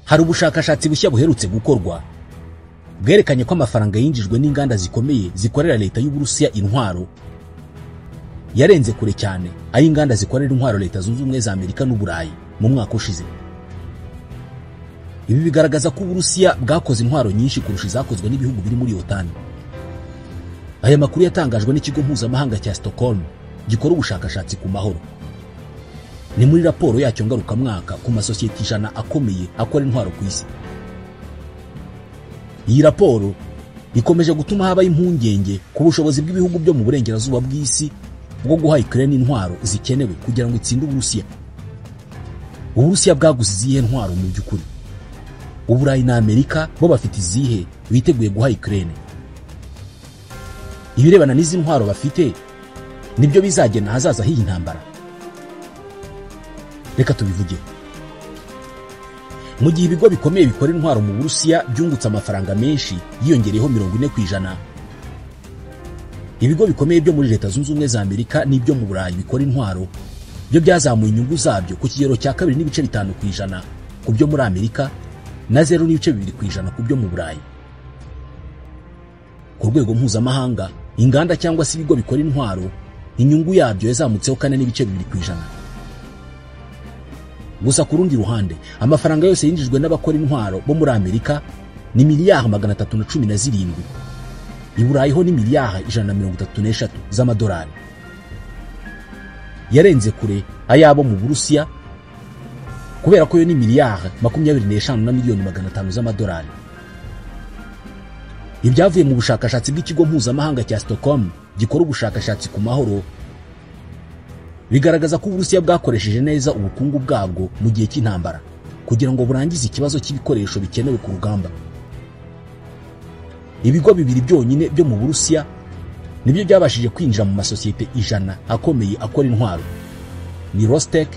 Hari ubushakashatsi bushya buherutse gukorwa bwerekanye ko amafaranga yinjijwe n'inganda zikomeye zikorera leta y'Uburusiya intwaro yarenze kure cyane ay'inganda zikorera intwaro leta zunze ubumwe za Amerika n'Uburayi mu mwaka ushize. Ibi bigaragaza ko Uburusiya bwakoze intwaro nyinshi kurusha izakozwe n'ibihugu biri muri OTAN. Aya makuru yatangajwe n'ikigo mpuzamahanga cya Stockholm gikora ubushakashatsi ku mahoro. Ni muri raporo yacyo ngarukamwaka ku masosiyete 100 akomeye akora intwaro ku isi. Iyi raporo ikomeje gutuma haba impungenge ku bushobozi bw'ibihugu byo mu burengerazuba bw'isi bwo guha Ukraine intwaro zikenewe kugira ngo itsinde Uburusiya. Uburusiya bwaguze izihe ntwaro mu by'ukuri? Uburayi na Amerika bo bafite izihe biteguye guha Ukraine? Ibirebana n'izi ntwaro bafite nibyo bizagena hazaza h'iyi ntambara. Reka tubivuge. Mu gihe ibigo bikomeye bikora intwaro mu Burusiya byungutse amafaranga menshi yiyongereyeho 40%, ibigo bikomeye byo muri leta zunze ubumwe za Amerika n'ibyo mu Burayi bikora intwaro byo byazamuye inyungu zabyo ku kigero cya 2.5% ku byo muri Amerika na 0.2% ku byo mu Burayi. Ku rwego mpuzamahanga, inganda cyangwa se ibigo bikora intwaro inyungu yabyo yazamutseho 4.2%. Gusa ku rundi ruhande, amafaranga yose yinjijwe n'abakora intwaro bo muri Amerika ni miliyari 317, Iburayi ho ni miliyari 133 z'amadolari. Yarenze kure ayabo mu Burusiya kubera ko yo ni miliyari 25 na miliyoni 500 z'amadolari. Ibyavuye mu bushakashatsi bw'ikigo mpuzamahanga cya Stockholm gikora ubushakashatsi ku mahoro bigaragaza ko Uburusiya bwakoresheje neza ubukungu bwabwo mu gihe cy'intambara kugira ngo burangize ikibazo cy'ibikoresho bikenewe ku rugamba. Ibigo bibiri byonyine byo mu Burusiya nibyo byabashije kwinjira mu masosiyete 100 akomeye akora intwaro. Ni Rostec,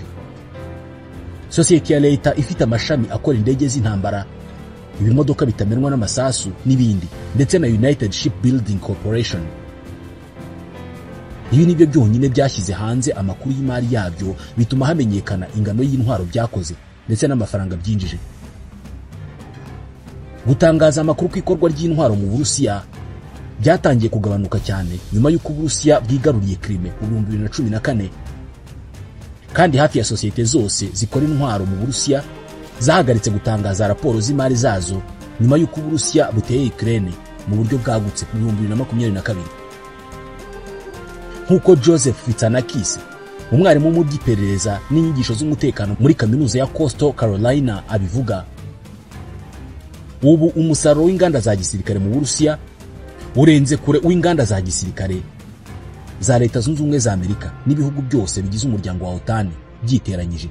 sosiyete ya leta ifite amashami akora indege z'intambara, ibimodoka bitamenwa n'amasasu n'ibindi, ndetse na United Shipbuilding Corporation. Ibi nibyo byonyine byashyize hanze amakuru y'imari yabyo bituma hamenyekana ingano y'intwaro byakoze ndetse n'amafaranga byinjije. Gutangaza amakuru ku ikorwa ry'intwaro mu Burusiya byatangiye kugabanuka cyane nyuma y'uko Uburusiya bwigaruriye Crimea mu 2014, kandi hafi ya sosiyete zose zikora intwaro mu Burusiya zahagaritse gutangaza raporo z'imari zazo nyuma y'uko Uburusiya buteye Ukraine mu buryo bwagutse mu 2022. Nkuko Joseph Fitsanakis, umwarimu mu by'iperereza n'inyigisho z'umutekano muri kaminuza ya Coastal Carolina abivuga, ubu umusaruro w'inganda za gisirikare mu Burusiya urenze kure w'inganda za gisirikare za leta zunze ubumwe za Amerika n'ibihugu byose bigize umuryango wa OTAN byiteranyije.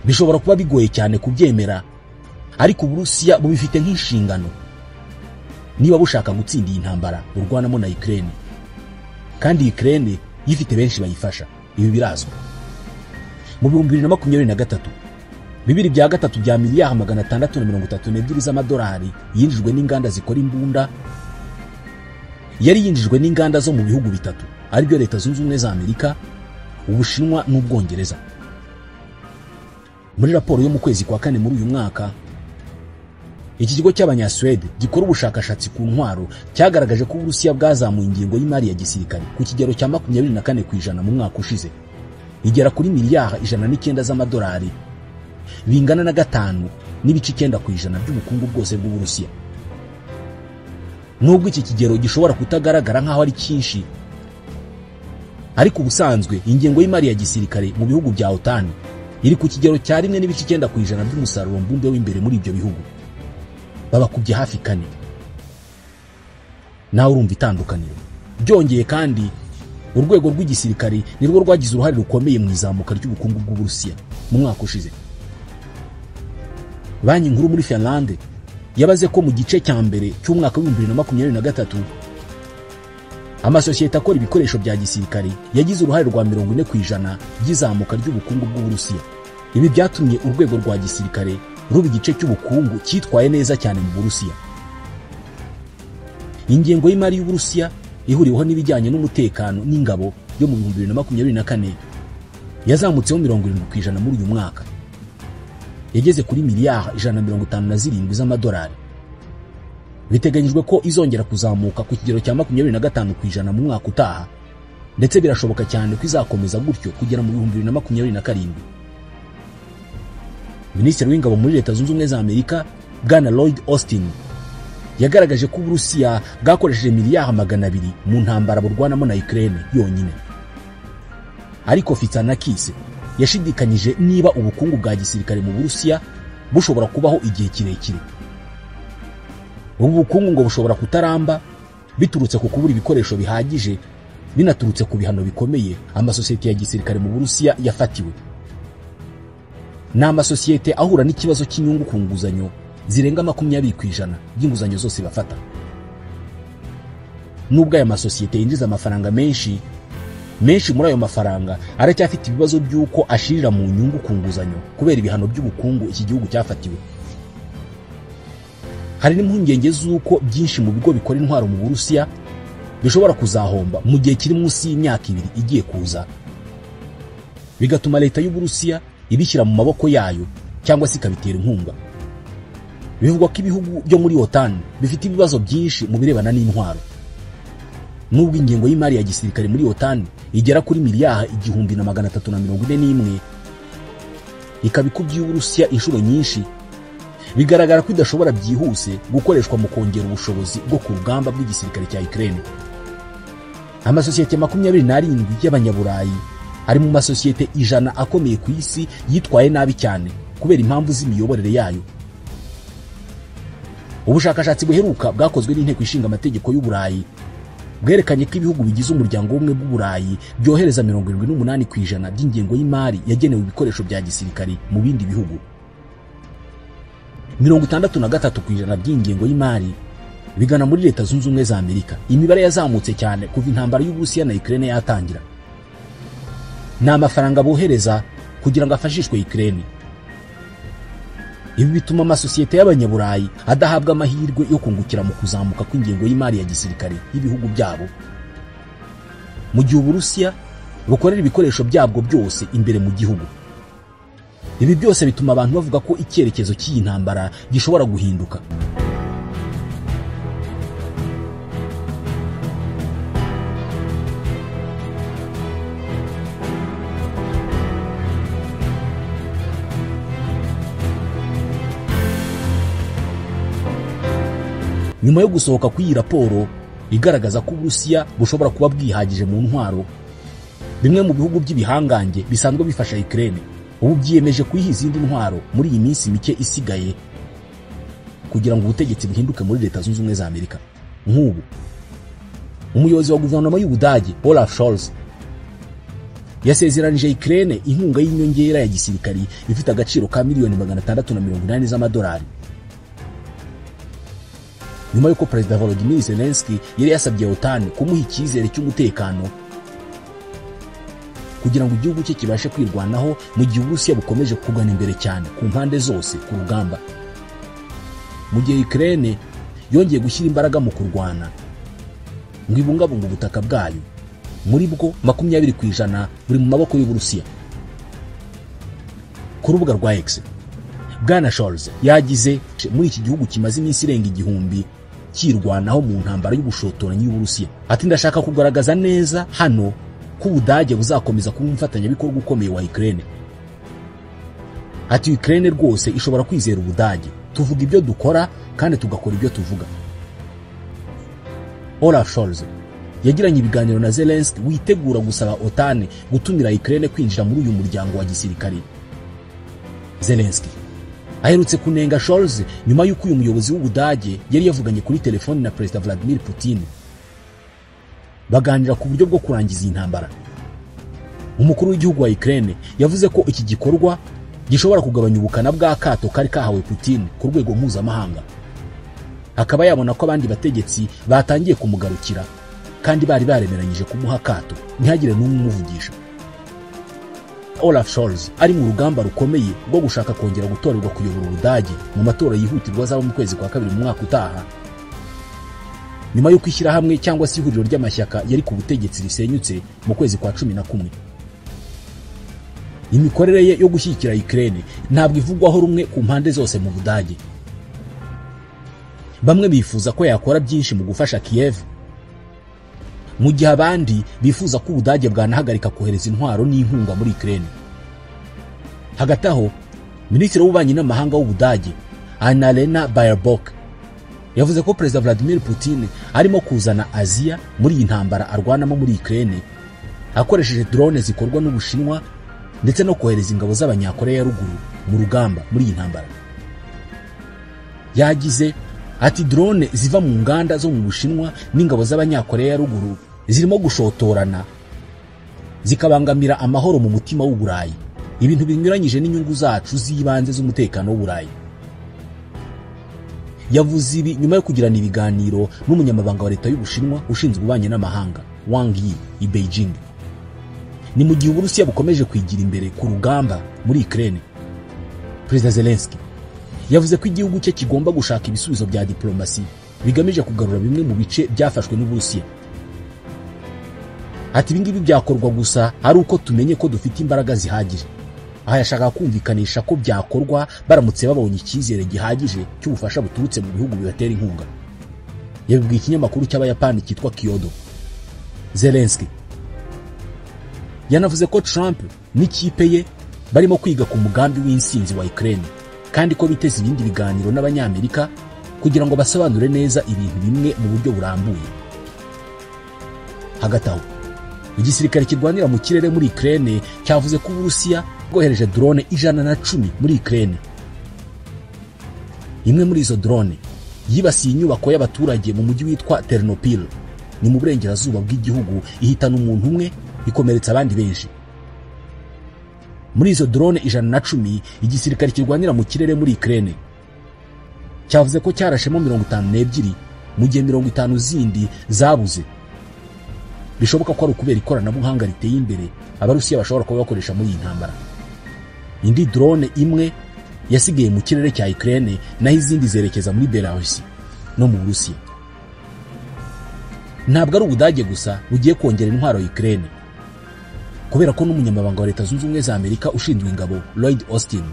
Bishobora kuba bigoye cyane kubyemera, ariko Uburusiya bubifite nk'inshingano niba bushaka gutsinda iyi ntambara urwanamo na Ukraine, kandi Ukraine yifite benshi bayifasha. Ibi birazwi. Mu 2023, 2/3 bya miliyari 632 z'amadolari yinjijwe n'inganda zikora imbunda yari yinjijwe n'inganda zo mu bihugu bitatu, aribyo leta zunze ubumwe za Amerika, Ubushinwa n'Ubwongereza. Muri raporo yo mu kwezi kwa 4 muri uyu mwaka, iki kigo cy'Abanyaswede gikora ubushakashatsi ku ntwaro cyagaragaje ko Uburusiya bwazamuye ingingo y'imari ya gisirikare ku kigero cya 24% mu mwaka ushize, igera kuri miliyari 109 z'amadolari, bingana na 5.9% by'ubukungu bwose bw'Uburusiya. Nubwo iki kigero gishobora kutagaragara nk'aho ari cyinshi, ariko ubusanzwe ingingo y'imari ya gisirikare mu bihugu bya OTAN iri ku kigero cya 1.9% by'umusaruro mbumbe w'imbere muri ibyo bihugu. Babakubye hafi 4. Nawe urumva itandukaniro. Byongeye kandi urwego rw'igisirikare nirwo rwagize uruhare rukomeye mu izamuka ry'ubukungu bw'Uburusiya mu mwaka ushize. Banki nkuru muri Finland yabaze ko mu gice cya mbere cy'umwaka wa 2023 amasosiyete akora ibikoresho bya gisirikare yagize uruhare rwa 40% by'izamuka ry'ubukungu bw'Uburusiya. Ibi byatumye urwego rwa gisirikare ruba igice cy'ubukungu cyitwaye neza cyane mu Burusiya. Ingengo y'imari y'Uburusiya ihuriweho n'ibijyanye n'umutekano n'ingabo yo mu 2024 yazamutseho 70% muri uyu mwaka. yageze kuri miliyari 157 z'amadolari. Biteganyijwe ko izongera kuzamuka ku kigero cya 25% mu mwaka utaha, ndetse birashoboka cyane ko izakomeza gutyo kugera mu 2027. Minisitiri w'ingabo muri Leta Zunze Ubumwe za Amerika Bwana Lloyd Austin yagaragaje ko Uburusiya bwakoresheje miliyari 200 mu ntambara burwanamo na Ukraine yonyine. Ariko Fitsanakis yashidikanyije niba ubukungu bwa gisirikare mu Burusiya bushobora kubaho igihe kirekire. Ubu bukungu ngo bushobora kutaramba biturutse ku kubura ibikoresho bihagije, binaturutse ku bihano bikomeye amasosiyete ya gisirikare mu Burusiya yafatiwe. N'amasosiyete ahura n'ikibazo cy'inyungu ku nguzanyo zirenga 20% y'inguzanyo zose bafata. Nubwo aya masosiyete yinjiza amafaranga menshi muri ayo mafaranga aracyafite ibibazo by'uko ashirira mu nyungu ku nguzanyo kubera ibihano by'ubukungu iki gihugu cyafatiwe. Hari n'impungenge z'uko byinshi mu bigo bikora intwaro mu Burusiya bishobora kuzahomba mu gihe kiri munsi y'imyaka 2 igiye kuza, bigatuma leta y'u Burusiya ibishyira mu maboko yayo cyangwa se ikabitera inkunga. Bivugwa ko ibihugu byo muri OTAN bifite ibibazo byinshi mu birebana n'intwaro. Nubwo ingengo y'imari ya gisirikare muri OTAN igera kuri miliyari 1341, ikabikubye y'Uburusiya inshuro nyinshi, bigaragara ko idashobora byihuse gukoreshwa mu kongera ubushobozi bwo ku rugamba bw'igisirikare cya Ukraine. Amasosiyete 27 y'abanyaburayi ari mu masosiyete 100 akomeye ku isi yitwaye nabi cyane kubera impamvu z'imiyoborere yayo. Ubushakashatsi buheruka bwakozwe n'inteko ishinga amategeko y'u Burayi bwerekanye ko ibihugu bigize umuryango w'ubumwe bw'Uburayi byohereza 78% by'ingengo y'imari yagenewe ibikoresho bya gisirikare mu bindi bihugu. 63% by'ingengo y'imari bigana muri Leta Zunze Ubumwe za Amerika. Imibare yazamutse cyane kuva intambara y'Uburusiya na Ukraine yatangira. N'amafaranga bohereza kugira ngo afashishwe Ukraine. Ibi bituma amasosiyete y'abanyaburayi adahabwa amahirwe yo kungukira mu kuzamuka kw'ingengo y'imari ya gisirikare y'ibihugu byabo, mu gihe Uburusiya bukorera ibikoresho byabwo byose imbere mu gihugu. Ibi byose bituma abantu bavuga ko icyerekezo cy'iyi ntambara gishobora guhinduka. Nyuma yo gusohoka kw'iyi raporo igaragaza ko Uburusiya bushobora kuba bwihagije mu ntwaro, bimwe mu bihugu by'ibihangange bisanzwe bifasha Ukraine ubu byiyemeje kuyiha izindi ntwaro muri iyi minsi mike isigaye kugira ngo ubutegetsi buhinduke muri Leta Zunze Ubumwe za Amerika. Nk'ubu umuyobozi wa guverinoma y'Ubudage Olaf Scholz yasezeranije Ukraine inkunga y'inyongera ya gisirikari ifite agaciro ka $680 z'amadolari. Nyuma y'uko Perezida Volodymyr Zelensky yari yasabye OTAN kumuha icyizere cy'umutekano kugira ngo igihugu cye kibashe kwirwanaho mu gihe Uburusiya bukomeje kugana imbere cyane ku mpande zose ku rugamba. Mu gihe Ukraine yongeye gushyira imbaraga mu kurwana ngo ibungabunga ubutaka bwayo, muri bwo 20% buri mu maboko y'Uburusiya. Ku rubuga rwa X, Bwana Scholz yagize muri iki gihugu kimaze iminsi irenga 1000 kirwanaho mu ntambara y'ubushotoranyi y'Uburusiya, ati ndashaka kugaragaza neza hano ko Ubudage buzakomeza kuba umufatanyabikorwa ukomeye wa Ukraine. Ati Ukraine rwose ishobora kwizera Ubudage, tuvuga ibyo dukora kandi tugakora ibyo tuvuga. Olaf Scholz yagiranye ibiganiro na Zelensky witegura gusaba OTAN gutumira Ukraine kwinjira muri uyu muryango wa gisirikare. Zelensky aherutse kunenga Scholz nyuma y'uko uyu muyobozi w'Ubudage yari yavuganye kuri telefoni na Perezida Vladimir Putin baganira ku buryo bwo kurangiza iyi ntambara. Umukuru w'igihugu wa Ukraine yavuze ko iki gikorwa gishobora kugabanya ubukana bwa kato kari kahawe Putin ku rwego mpuzamahanga, akaba yabona ko abandi bategetsi batangiye kumugarukira kandi bari baremeranyije kumuha kato ntihagire n'umwe umuvugisha. Olaf Scholz ari mu rugamba rukomeye rwo gushaka kongera gutorerwa kuyobora Ubudage mu matora yihutirwa azaba mu kwezi kwa 2 mu mwaka utaha, nyuma yo kwishyira hamwe cyangwa se ihuriro ry'amashyaka yari ku butegetsi risenyutse mu kwezi kwa 11. imikorere ye yo gushyigikira Ukraine ntabwo ivugwaho rumwe ku mpande zose mu Budage. Bamwe bifuza ko yakora byinshi mu gufasha Kiev, mu gihe abandi bifuza ko Ubudage bwanahagarika kohereza intwaro n'inkunga muri Ukraine. Hagati aho, Minisitiri w'Ububanyi n'Amahanga w'Ubudage Annalena Baerbock yavuze ko Perezida Vladimir Putin arimo kuzana Aziya muri iyi ntambara arwanamo muri Ukraine akoresheje drone zikorwa n'Ubushinwa ndetse no kohereza ingabo z'Abanyakoreya ya ruguru mu rugamba muri iyi ntambara. Yagize ati drone ziva mu nganda zo mu Bushinwa n'ingabo z'Abanyakoreya ya ruguru zirimo gushotorana zikabangamira amahoro mu mutima w'Uburayi, ibintu binyuranyije n'inyungu zacu z'ibanze z'umutekano w'Uburayi. Yavuze ibi nyuma yo kugirana ibiganiro n'umunyamabanga wa leta y'Ubushinwa ushinzwe ububanyi n'amahanga Wang Yi i Beijing. Ni mu gihe Uburusiya bukomeje kwigira imbere ku rugamba muri Ukraine. Perezida Zelensky yavuze ko igihugu cye kigomba gushaka ibisubizo bya diplomasi bigamije kugarura bimwe mu bice byafashwe n'Uburusiya. Ati ibingibi byakorwa gusa ari uko tumenye ko dufite imbaraga zihagije. Aha yashaka kumvikanisha ko byakorwa baramutse babonye icyizere gihagije cy'ubufasha buturutse mu bihugu bibatera inkunga. Yabibwiye ikinyamakuru cy'Abayapani cyitwa Kyodo. Zelensky yanavuze ko Trump n'ikipe ye barimo kwiga ku mugambi w'insinzi wa Ukraine kandi ko biteze ibindi biganiro n'Abanyamerika kugira ngo basobanure neza ibintu bimwe mu buryo burambuye. Hagati aho, igisirikare kirwanira mu kirere muri Ukraine cyavuze ko Uburusiya bwohereje drone 110 muri Ukraine. Imwe muri izo drone yibasiye inyubako y'abaturage mu mujyi witwa Ternopil, ni mu burengerazuba bw'igihugu, ihitana umuntu umwe ikomeretsa abandi benshi. Muri izo drone 110 igisirikare kirwanira mu kirere muri Ukraine cyavuze ko cyarashemo 52 mu gihe 50 zindi zabuze. Bishoboka ko ari ukubera ikoranabuhanga riteye imbere Abarusiya bashobora kuba bakoresha muri iyi ntambara. Indi drone imwe yasigaye mu kirere cya Ukraine naho izindi zerekeza muri Belarus no mu Burusiya. Ntabwo ari Ubudage gusa bugiye kongera intwaro Ukraine, kubera ko n'umunyamabanga wa Leta Zunze Ubumwe za Amerika ushinzwe ingabo Lloyd Austin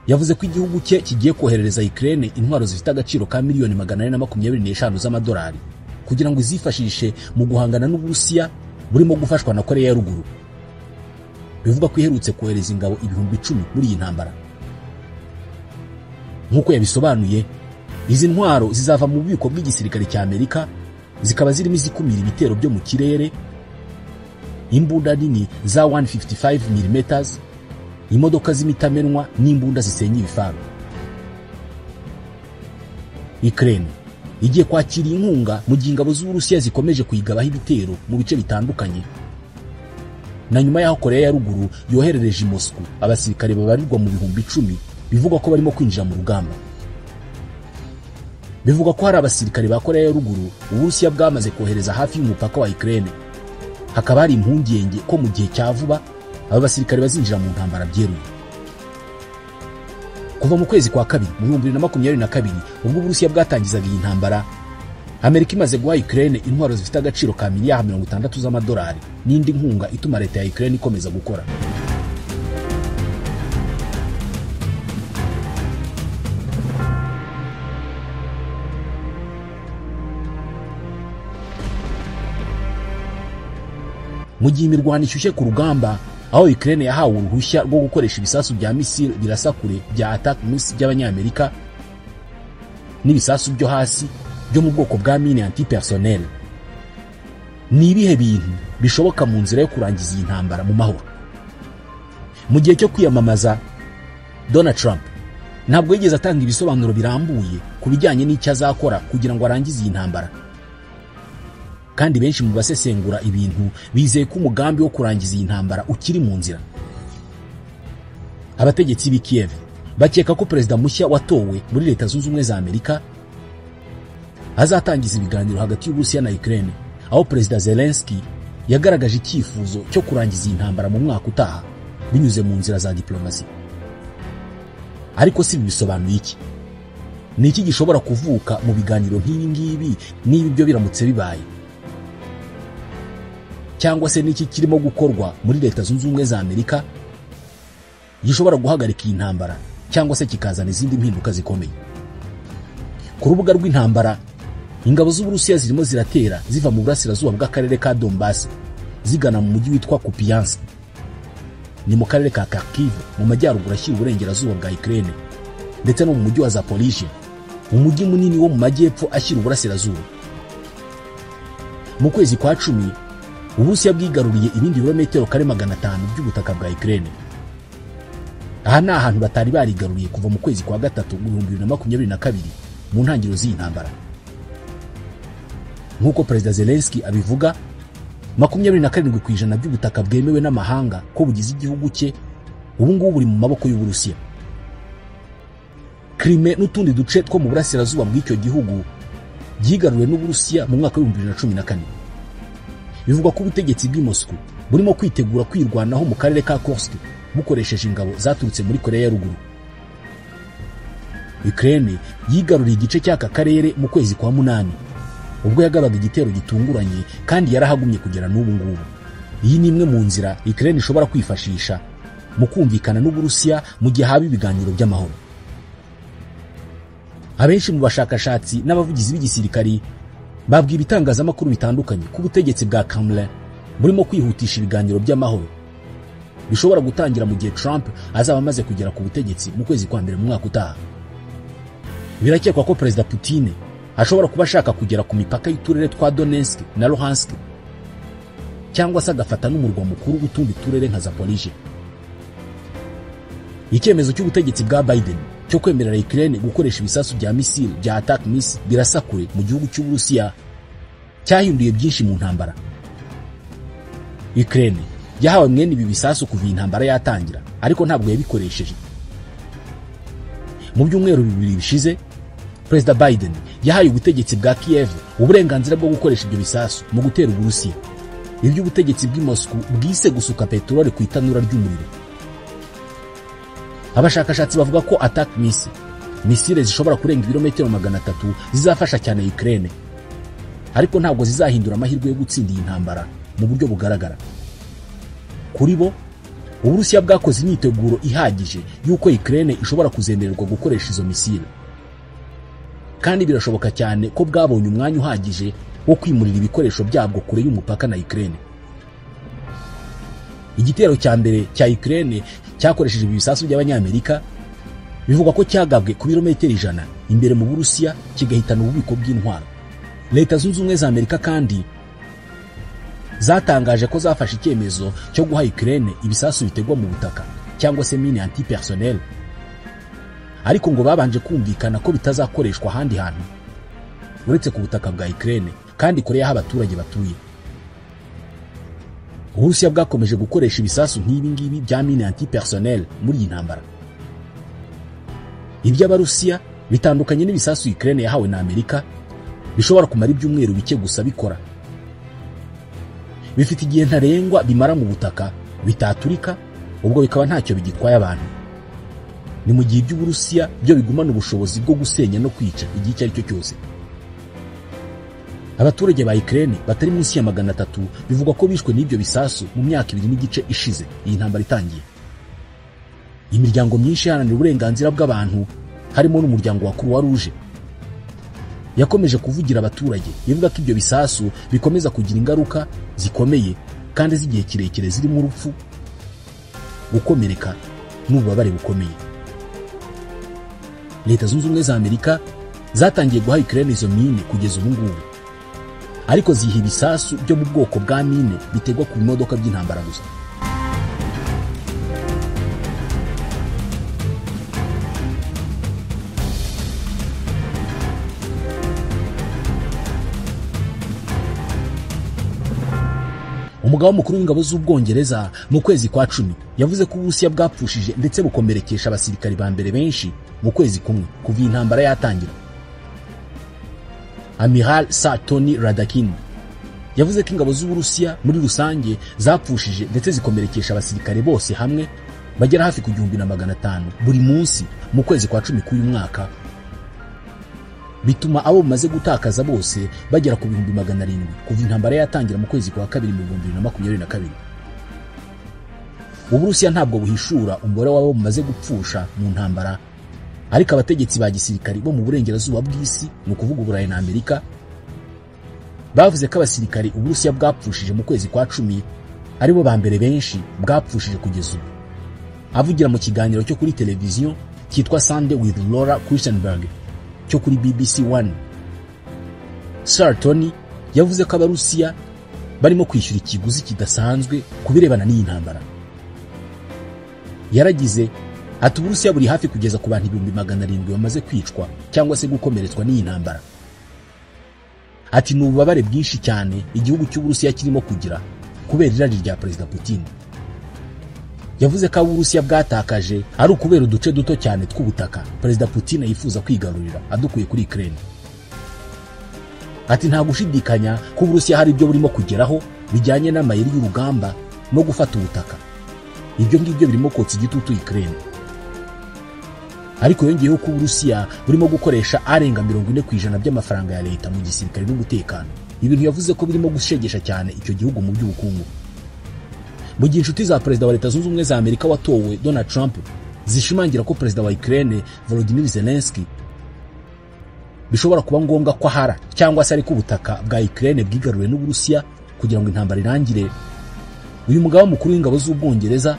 yavuze ko igihugu cye kigiye koherereza Ukraine intwaro zifite agaciro ka miliyoni 425 z'amadolari kugira ngo izifashishe mu guhangana n'Uburusiya burimo gufashwa na Koreya ya ruguru. Bivuga ko iherutse kohereza ingabo 10,000 muri iyi ntambara. Nk'uko yabisobanuye, izi ntwaro zizava mu bubiko bw'igisirikare cya Amerika zikaba zirimo izikumira ibitero byo mu kirere, imbunda nini za 155 mm, imodoka z'imitamenwa n'imbunda zisenya ibifaru. Ukraine igiye kwakira inkunga mu gihe ingabo z'Uburusiya zikomeje kuyigabaho ibitero mu bice bitandukanye. Na nyuma y'aho Koreya ya ruguru yoherereje i Moscow abasirikare babarirwa mu 10,000 bivugwa ko barimo kwinjira mu rugamba. Bivugwa ko hari abasirikare ba Koreya ya ruguru Uburusiya bwamaze kohereza hafi y'umupaka wa Ukraine. Hakaba hari impungenge ko mu gihe cya vuba aba basirikare bazinjira mu ntambara byeruye. Kuva mu kwezi kwa kabiri mu 2022 ubwo Uburusiya bwatangizaga iyi ntambara, Amerika imaze guha Ukraine intwaro zifite agaciro ka miliyari 60 z'amadolari n'indi nkunga ituma leta ya Ukraine ikomeza gukora. Mu gihe imirwano ishyushye ku rugamba, aho Ukraine yahawe uruhushya rwo gukoresha ibisasu bya misile birasa kure bya ATACMS by'Abanyamerika n'ibisasu byo hasi byo mu bwoko bwa mine antipersonnel. Ni ibihe bintu bishoboka mu nzira yo kurangiza iyi ntambara mu mahoro? Mu gihe cyo kwiyamamaza, Donald Trump ntabwo yigeze atanga ibisobanuro birambuye ku bijyanye n'icyo azakora kugira ngo arangize iyi ntambara. Kandi benshi mu basesengura ibintu bizeye ko umugambi wo kurangiza iyi ntambara ukiri mu nzira. Abategetsi b'i Kiev bakeka ko perezida mushya watowe muri Leta Zunze Ubumwe za Amerika azatangiza ibiganiro hagati y'Uburusiya na Ukraine, aho Perezida Zelensky yagaragaje icyifuzo cyo kurangiza iyi ntambara mu mwaka utaha binyuze mu nzira za diplomasi. Ariko si bisobanuye iki? Ni iki gishobora kuvuka mu biganiro nk'ibi ngibi niba ibyo biramutse bibaye? Cyangwa se niki kirimo gukorwa muri Leta Zunze Ubumwe za Amerika gishobora guhagarika iyi ntambara cyangwa se kikazana izindi mpinduka zikomeye. Ku rubuga rw'intambara, ingabo z'Uburusiya zirimo ziratera ziva mu burasirazuba bw'akarere ka Donbass zigana mu mujyi witwa Kupiansk, ni mu karere ka Kharkiv mu majyaruguru ashyira uburengerazuba bwa Ukraine, ndetse no mu mujyi wa Zaporizhia, umujyi munini wo mu majyepfo ashyira uburasirazuba. Mu kwezi kwa 10 Uburusiya bwigaruriye ibindi birometero kare 500 by'ubutaka bwa Ukraine. Aha ni ahantu batari barigaruriye kuva mu kwezi kwa 3 mu 2022 mu ntangiriro z'iyi ntambara. Nk'uko Perezida Zelensky abivuga, 27% by'ubutaka bwemewe n'amahanga ko bugize igihugu cye ubu ngubu buri mu maboko y'Uburusiya. Crimea n'utundi duce two mu burasirazuba bw'icyo gihugu byigaruriwe n'Uburusiya mu mwaka wa 2014. Bivugwa ko ubutegetsi bw'i Moscow burimo kwitegura kwirwanaho mu karere ka Kursk bukoresheje ingabo zaturutse muri Korea ya Ruguru. Ukraine yigaruriye igice cy'aka karere mu kwezi kwa 8 ubwo yagabaga igitero gitunguranye kandi yarahagumye kugera n'ubu ngubu. Iyi ni imwe mu nzira Ukraine ishobora kwifashisha mu kumvikana n'Uburusiya mu gihe haba ibiganiro by'amahoro. Abenshi mu bashakashatsi n'abavugizi b'igisirikari babwiye ibitangazamakuru bitandukanye ko ubutegetsi bwa Kremlin burimo kwihutisha ibiganiro by'amahoro bishobora gutangira mu gihe Trump azaba amaze kugera ku butegetsi mu kwezi kwa mbere mu mwaka utaha. Birakekwa ko Perezida Putin ashobora kuba ashaka kugera ku mipaka y'uturere twa Donetsk na Luhansk, cyangwa se agafata n'umurwa mukuru w'utundi turere nka Zaporizhia. Icyemezo cy'ubutegetsi bwa Biden cyo kwemerera Ukraine gukoresha ibisasu bya missile bya attack missile birasakure mu gihugu cy'Uburusiya cyahinduye byinshi mu ntambara. Ukraine yahawe mwene ibi bisasu kuva intambara yatangira, ariko ntabwo yabikoresheje. Mu byumweru 2 bishize, Perezida Biden yahaye ubutegetsi bwa Kiev uburenganzira bwo gukoresha ibyo bisasu mu gutera Uburusiya. Ibyo ubutegetsi bw'i Moscow bwise gusuka peteroli ku itanura ry'umuriro. Abashakashatsi bavuga ko attack missile zishobora kurenga ibirometero 300 zizafasha cyane Ukraine, ariko ntabwo zizahindura amahirwe yo gutsinda iyi ntambara mu buryo bugaragara. Kuri bo, Uburusiya bwakoze imyiteguro ihagije yuko Ukraine ishobora kuzemererwa gukoresha izo missile, kandi birashoboka cyane ko bwabonye umwanya uhagije wo kwimurira ibikoresho byabwo kure y'umupaka na Ukraine. Igitero cya mbere cya Ukraine cyakoresheje ibisasu by'Abanyamerika bivugwa ko cyagabwe ku birometero 100 imbere mu Burusiya kigahitana ububiko bw'intwaro. Leta Zunze Ubumwe za Amerika kandi zatangaje ko zafashe icyemezo cyo guha Ukraine ibisasu bitegwa mu butaka cyangwa se mine antipersonnel, ariko ngo babanje kumvikana ko bitazakoreshwa ahandi hantu uretse ku butaka bwa Ukraine kandi kure y'aho abaturage batuye. Uburusiya bwakomeje gukoresha ibisasu nk'ibi ngibi bya mine antipersonnel muri iyi ntambara. Iby'Abarusiya bitandukanye n'ibisasu Ukraine yahawe na Amerika bishobora kumara ibyumweru bike gusa bikora. Bifite igihe ntarengwa bimara mu butaka bitaturika, ubwo bikaba ntacyo bigitwaye abantu. Ni mu gihe iby'Uburusiya byo bigumana ubushobozi bwo gusenya no kwica igihe icyo ari cyo cyose. Abaturage ba Ukraine batari munsi ya 300 bivugwa ko bishwe n'ibyo bisasu mu myaka 2 n'igice ishize iyi ntambara itangiye. Imiryango myinshi iharanira uburenganzira bw'abantu harimo n'umuryango wa Croix Rouge yakomeje kuvugira abaturage ivuga ko ibyo bisasu bikomeza kugira ingaruka zikomeye kandi z'igihe kirekire zirimo urupfu, gukomereka n'ububabare bukomeye. Leta Zunze Ubumwe za Amerika zatangiye guha Ukraine izo mine kugeza ubu ngubu, ariko ziha ibisasu byo mu bwoko bwa mine bitegwa ku bimodoka by'intambara gusa. Umugaba mukuru w'ingabo z'Ubwongereza mu kwezi kwa 10 yavuze ko Uburusiya bwapfushije ndetse bukomerekesha abasirikari ba mbere benshi mu kwezi kumwe kuva intambara yatangira. Amiral Sir Tony Radakin yavuze ko ingabo z'Uburusiya muri rusange zapfushije ndetse zikomerekesha abasirikare bose hamwe bagera hafi ku 1500 buri munsi mu kwezi kwa 10 k'uyu mwaka, bituma abo bamaze gutakaza bose bagera ku 700 kuva intambara yatangira mu kwezi kwa 2 mu 2022. Uburusiya ntabwo buhishura umubare w'abo bumaze gupfusha mu ntambara, ariko abategetsi ba gisirikari bo mu burengerazuba bw'isi, ni ukuvuga Uburayi na Amerika, bavuze ko abasirikari Uburusiya bwapfushije mu kwezi kwa 10 aribo ba mbere benshi bwapfushije kugeza ubu. Avugira mu kiganiro cyo kuri televiziyo cyitwa Sunday with Laura Kuenssberg cyo kuri BBC One, Sir Tony yavuze ko Abarusiya barimo kwishyura ikiguzi kidasanzwe kubirebana n'iyi ntambara. Yaragize ati Uburusiya buri hafi kugeza ku bantu 700,000 bamaze kwicwa cyangwa se gukomeretswa n'iyi ntambara. Ati ni ububabare bwinshi cyane igihugu cy'Uburusiya kirimo kugira kubera irari rya Perezida Putin. Yavuze ko Uburusiya bwatakaje ari ukubera uduce duto cyane tw'ubutaka Perezida Putin yifuza kwigarurira adukuye kuri Ukraine. Ati nta gushidikanya ko Uburusiya hari ibyo burimo kugeraho bijyanye n'amayeri y'urugamba no gufata ubutaka. Ibyo ngibyo birimo kotsa igitutu Ukraine. Ariko yongeyeho ko Uburusiya burimo gukoresha arenga 40% by'amafaranga ya leta mu gisirikare n'umutekano, ibintu yavuze ko birimo gushegesha cyane icyo gihugu mu by'ubukungu. Mu gihe inshuti za Perezida wa Leta Zunze Ubumwe za Amerika watowe Donald Trump zishimangira ko Perezida wa Ukraine Volodymyr Zelensky bishobora kuba ngombwa ko ahara cyangwa se ari ku butaka bwa Ukraine bwigaruriwe n'Uburusiya kugira ngo intambara irangire, uyu mugaba mukuru w'ingabo z'Ubwongereza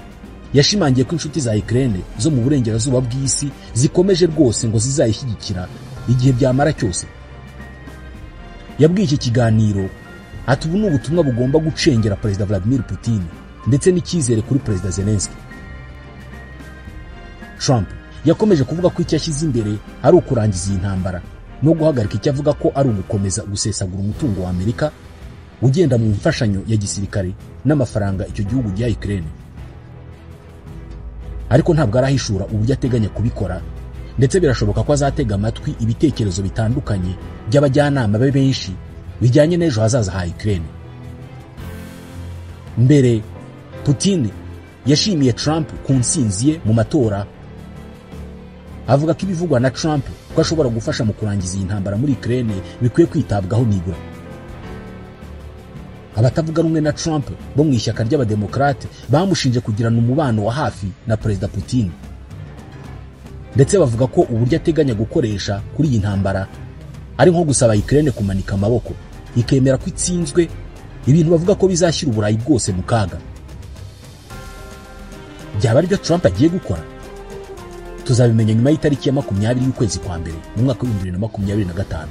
yashimangiye ko inshuti za Ukraine zo mu burengerazuba bw'isi zikomeje rwose ngo zizayishyigikira igihe byamara cyose. Yabwiye iki kiganiro ati ubu ni ubutumwa bugomba gucengera Perezida Vladimir Putin ndetse n'icyizere kuri Perezida Zelensky. Trump yakomeje kuvuga ko icyo yashyize imbere ari ukurangiza iyi ntambara no guhagarika icyo avuga ko ari ugukomeza gusesagura umutungo wa Amerika ugenda mu mfashanyo ya gisirikare n'amafaranga icyo gihugu cya Ukraine. Ariko ntabwo arahishura uburyo ateganya kubikora, ndetse birashoboka ko azatega amatwi ibitekerezo bitandukanye by'abajyanama be benshi bijyanye n'ejo hazaza ha Ukraine. Mbere Putin yashimiye Trump ku ntsinzi ye mu matora, avuga ko ibivugwa na Trump ko ashobora gufasha mu kurangiza iyi ntambara muri Ukraine bikwiye kwitabwaho nibura. Abatavuga rumwe na Trump bo mu ishyaka ry'abademokrate bamushinje kugirana umubano wa hafi na Perezida Putin, ndetse bavuga ko uburyo ateganya gukoresha kuri iyi ntambara ari nko gusaba Ukraine kumanika amaboko ikemera ko itsinzwe, ibintu bavuga ko bizashyira Uburayi bwose mu kaga. Byaba aribyo Trump agiye gukora? Tuzabimenya nyuma y'itariki ya 20 y'ukwezi kwa mbere mu mwaka wa 2025.